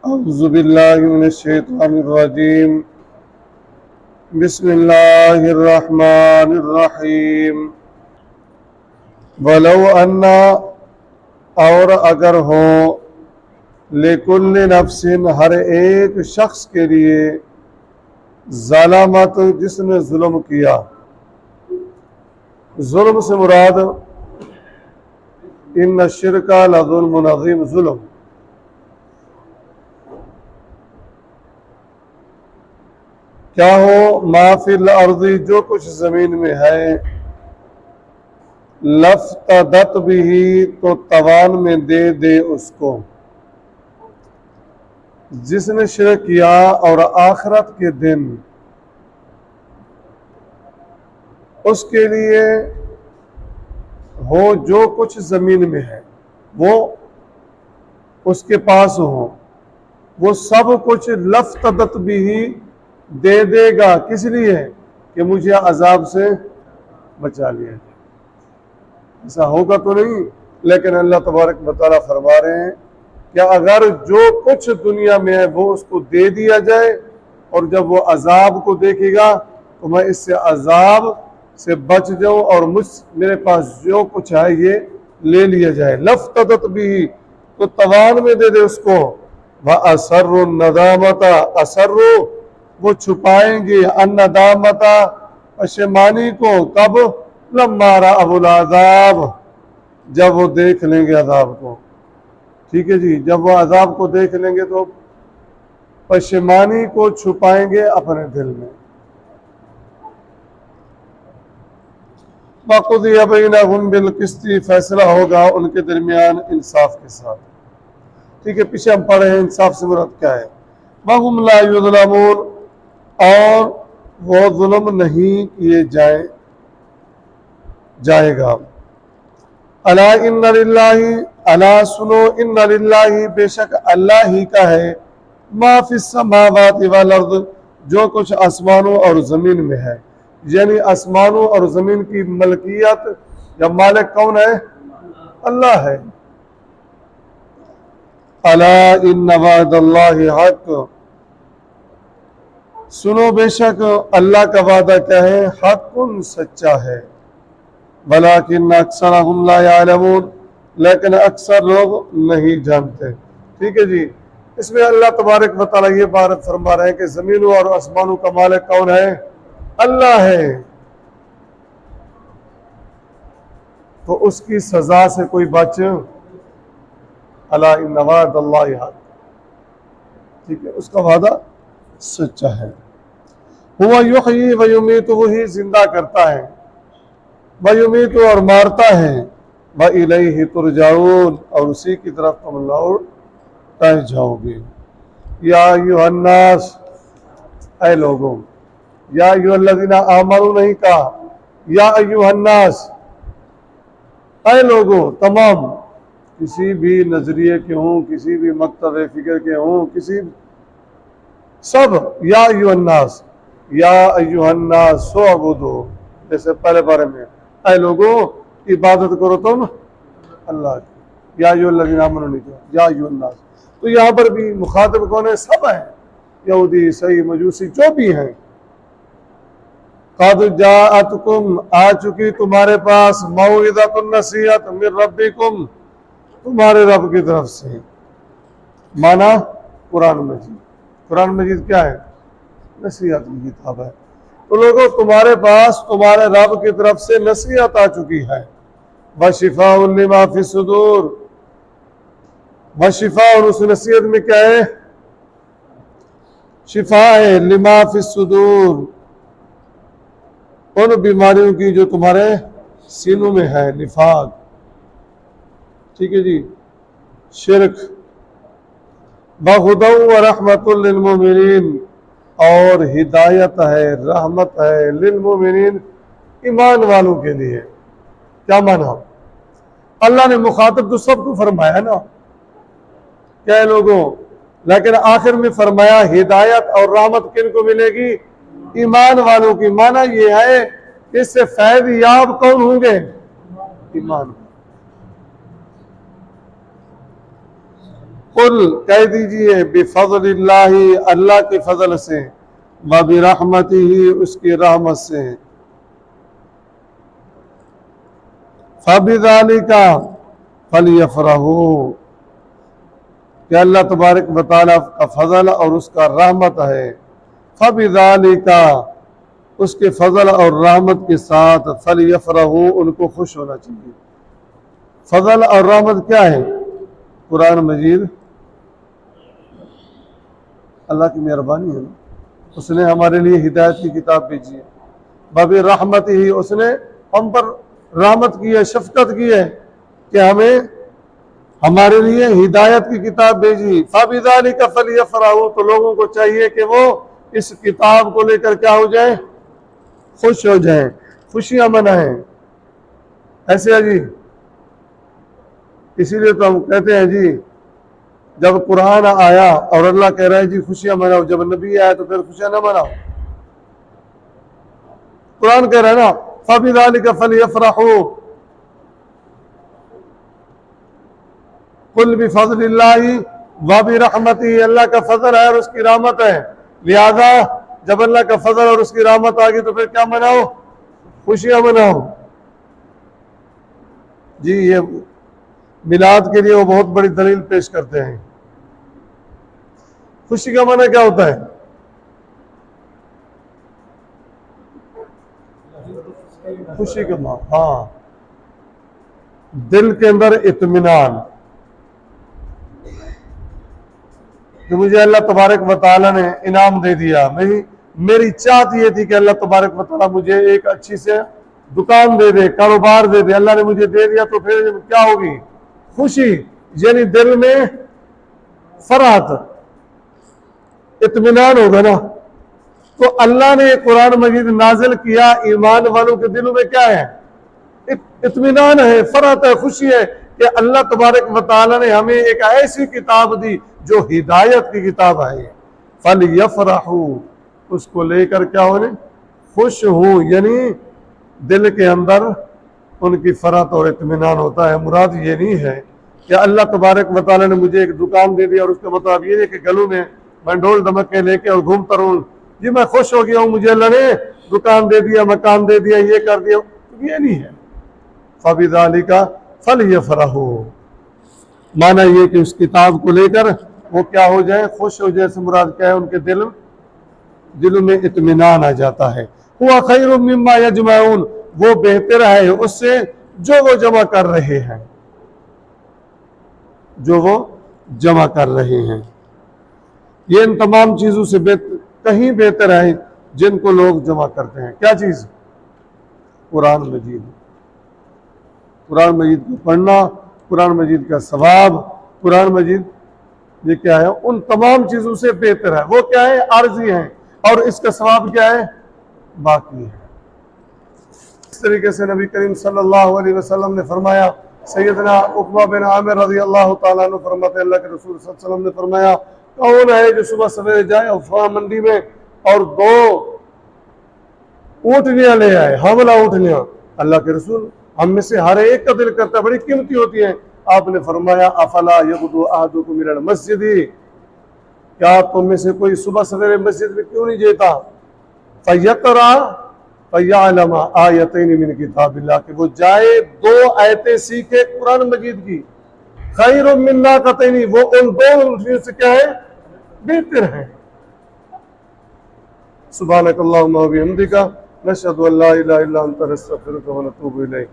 اعوذ باللہ من الشیطان الرجیم بسم اللہ الرحمن الرحیم ولو انا اور اگر ہو لکل نفس ہر ایک شخص کے لیے ظلمت جس نے ظلم کیا، ظلم سے مراد ان الشرک لظلم عظیم، ظلم کیا ہو ما فی الارض جو کچھ زمین میں ہے، لفتدت بھی تو توان میں دے دے اس کو، جس نے شرک کیا اور آخرت کے دن اس کے لیے ہو جو کچھ زمین میں ہے وہ اس کے پاس ہو، وہ سب کچھ لفتدت بھی دے دے گا، کس لیے کہ مجھے عذاب سے بچا لیا جائے۔ ایسا ہوگا تو نہیں، لیکن اللہ تبارک و تعالیٰ فرما رہے ہیں کہ اگر جو کچھ دنیا میں ہے وہ اس کو دے دیا جائے اور جب وہ عذاب کو دیکھے گا تو میں اس سے عذاب سے بچ جاؤں اور میرے پاس جو کچھ ہے یہ لے لیا جائے۔ لفتدت بھی تو توان میں دے دے اس کو، وَأَسَرُّ النَّدَامَةَ اَسَرُّ وہ چھپائیں گے الندامت پشیمانی کو، کب؟ لَمَّا رَأَوُا الْعَذَابَ جب وہ دیکھ لیں گے عذاب کو، ٹھیک ہے جی، جب وہ عذاب کو دیکھ لیں گے تو پشیمانی کو چھپائیں گے اپنے دل میں۔ وَقُضِيَ بَيْنَهُمْ بِالْقِسْطِ فیصلہ ہوگا ان کے درمیان انصاف کے ساتھ، ٹھیک ہے، پیچھے ہم پڑھے ہیں انصاف سے مراد کیا ہے، وَهُمْ لَا يُظْلَمُونَ اور وہ ظلم نہیں کیے جائے گا۔ الا ان للہ الا سنو ان للہ بے شک اللہ ہی کا ہے ما فی السماوات والارض جو کچھ آسمانوں اور زمین میں ہے، یعنی آسمانوں اور زمین کی ملکیت یا مالک کون ہے؟ اللہ ہے۔ الا ان وعد اللہ حق سنو بے شک اللہ کا وعدہ کیا ہے؟ حق سچا ہے، ولیکن اکثرہم لا یعلمون لیکن اکثر لوگ نہیں جانتے، ٹھیک ہے جی۔ اس میں اللہ تبارک و تعالیٰ یہ بات فرما رہے ہیں کہ زمینوں اور آسمانوں کا مالک کون ہے؟ اللہ ہے، تو اس کی سزا سے کوئی بچ الا ان وعد اللہ حق، ٹھیک ہے، اس کا وعدہ سچا ہے۔ ہوا یحیی و یمیت وہی زندہ کرتا ہے، وَيُمِيتُ اور مارتا ہے، وَإِلَيْهِ تُرْجَعُونَ اور اسی کی طرف تم لوٹائے جاؤ گے۔ یا ایھا الناس اے لوگوں، یا ایھا الذین آمنوا نہیں کہا، یا ایھا الناس اے لوگوں، تمام کسی بھی نظریے کے ہوں، کسی بھی مکتب فکر کے ہوں، سب یا ایھا الناس، یا ایھا الناس اعبدوا، جیسے پہلے بارے میں اے لوگوں عبادت کرو تم اللہ کی، یا ایھا الذین آمنوا نہیں کہا، یا ایھا الناس، تو یہاں پر بھی مخاطب کون ہے؟ سب ہیں، یہودی عیسائی مجوسی جو بھی ہیں۔ قد جاءتکم آ چکی تمہارے پاس موعظۃ نصیحت من ربکم تمہارے رب کی طرف سے، مانا قرآن مجید، قرآن مجید کیا ہے؟ نصیحت کی کتاب ہے، تو لوگوں تمہارے پاس تمہارے رب کی طرف سے نصیحت آ چکی ہے، وشفاء لما فی الصدور، وشفاء اور اس نصیحت میں کیا ہے؟ شفا ہے، لما فی الصدور ان بیماریوں کی جو تمہارے سینوں میں ہے، نفاق، ٹھیک ہے جی، شرک، وہدی ورحمۃ للمؤمنین اور ہدایت ہے، رحمت ہے، للمؤمنین ایمان والوں کے لیے۔ کیا مانا؟ اللہ نے مخاطب تو سب کو فرمایا نا کہ لوگوں، لیکن آخر میں فرمایا ہدایت اور رحمت کن کو ملے گی؟ ایمان والوں کی۔ مانا یہ ہے کہ اس سے فیض یاب کون ہوں گے؟ ایمان۔ قل کہہ دیجئے بفضل اللہ اللہ کے فضل سے وبرحمتہ اس کی رحمت سے فبذالک فلیفرحوا کہ اللہ تبارک و تعالیٰ کا فضل اور اس کا رحمت ہے فبذالک اس کے فضل اور رحمت کے ساتھ فلیفرحوا ان کو خوش ہونا چاہیے۔ فضل اور رحمت کیا ہے؟ قرآن مجید اللہ کی مہربانی ہے نا، اس نے ہمارے لیے ہدایت کی کتاب بھیجی ہے، باب رحمت ہی اس نے ہم پر رحمت کی ہے، شفقت کی ہے کہ ہمیں ہمارے لیے ہدایت کی کتاب بھیجی۔ فَبِذَلِكَ فَلْيَفْرَحُوا تو لوگوں کو چاہیے کہ وہ اس کتاب کو لے کر کیا ہو جائیں؟ خوش ہو جائیں، خوشیاں منائیں۔ ایسے ہے جی، اسی لیے تو ہم کہتے ہیں جی جب قرآن آیا اور اللہ کہہ رہا ہے جی خوشیاں مناؤ، جب نبی آیا تو پھر خوشیاں نہ مناؤ۔ قرآن کہہ رہا ہے نا فَبِذَلِكَ فَلْيَفْرَحُوا قُلْ بِفَضْلِ اللَّهِ وَبِرَحْمَتِهِ اللہ کا فضل ہے اور اس کی رحمت ہے، لہذا جب اللہ کا فضل اور اس کی رحمت آ گئی تو پھر کیا مناؤ؟ خوشیاں مناؤ۔ جی یہ میلاد کے لیے وہ بہت بڑی دلیل پیش کرتے ہیں۔ خوشی کا معنی کیا ہوتا ہے؟ خوشی کا معنی ہاں دل کے اندر اطمینان کہ مجھے اللہ تبارک و تعالیٰ نے انعام دے دیا، میری چاہت یہ تھی کہ اللہ تبارک و تعالیٰ مجھے ایک اچھی سے دکان دے دے، کاروبار دے دے، اللہ نے مجھے دے دیا تو پھر کیا ہوگی؟ خوشی، یعنی دل میں فرحت، اطمینان ہوگا نا۔ تو اللہ نے قرآن مجید نازل کیا، ایمان والوں کے دلوں میں کیا ہے؟ اطمینان ہے، فرحت ہے، خوشی ہے کہ اللہ تبارک و تعالیٰ نے ہمیں ایک ایسی کتاب دی جو ہدایت کی کتاب ہے۔ فَلْيَفْرَحُوا اس کو لے کر کیا ہونے؟ خوش ہوں، یعنی دل کے اندر ان کی فرحت اور اطمینان ہوتا ہے۔ مراد یہ نہیں ہے کہ اللہ تبارک و تعالیٰ نے مجھے ایک دکان دے دیا اور اس کا مطلب یہ ہے کہ گلوں میں میں ڈھول دھمکے لے کے اور گھومتا رہوں جی میں خوش ہو گیا ہوں، مجھے اللہ نے دکان دے دیا، مکان دے دیا، یہ کر دیا، یہ نہیں ہے۔ فَبِذَالِكَ فَلْيَفْرَحُوا معنی یہ کہ اس کتاب کو لے کر وہ کیا ہو جائیں؟ خوش ہو جائیں۔ سے مراد کیا ہے؟ ان کے دلوں میں اطمینان آ جاتا ہے۔ هُوَ خَيْرٌ مِّمَّا يَجْمَعُونَ وہ بہتر ہے اس سے جو وہ جمع کر رہے ہیں، جو وہ جمع کر رہے ہیں۔ یہ ان تمام چیزوں سے کہیں بہتر ہے جن کو لوگ جمع کرتے ہیں۔ کیا چیز؟ قرآن مجید۔ قرآن مجید کو پڑھنا، قرآن مجید کا ثواب، قرآن مجید یہ کیا ہے؟ ان تمام چیزوں سے بہتر ہے۔ وہ کیا ہے؟ عارضی ہیں، اور اس کا ثواب کیا ہے؟ باقی ہے۔ اس طریقے سے نبی کریم صلی اللہ علیہ وسلم نے فرمایا، سیدنا عقبہ بن عامر رضی اللہ تعالیٰ عنہ فرماتے ہیں اللہ کے رسول صلی اللہ علیہ وسلم نے فرمایا کون ہے جو صبح سویرے جائے اور منڈی میں اور 2 اونٹنیاں لے آئے، حاملہ اونٹنیاں؟ اللہ کے رسول ہم میں سے ہر ایک کا دل کرتا ہے، بڑی قیمتی ہوتی ہیں۔ آپ نے فرمایا افلا یغدو احدکم الی المسجد کیا تم میں سے کوئی صبح سویرے مسجد میں کیوں نہیں جاتا؟ فیقرأ فیعلم آیتین من کتاب اللہ کہ وہ جائے 2 آیتیں سیکھے قرآن مجید کی، خیر من ناقتین وہ ان 2 اونٹنیوں سے کیا ہے؟ بہتر ہے۔ سبحانک اللہم و بحمدک نشہد ان لا الہ الا انت نستغفرک و نتوب الیک۔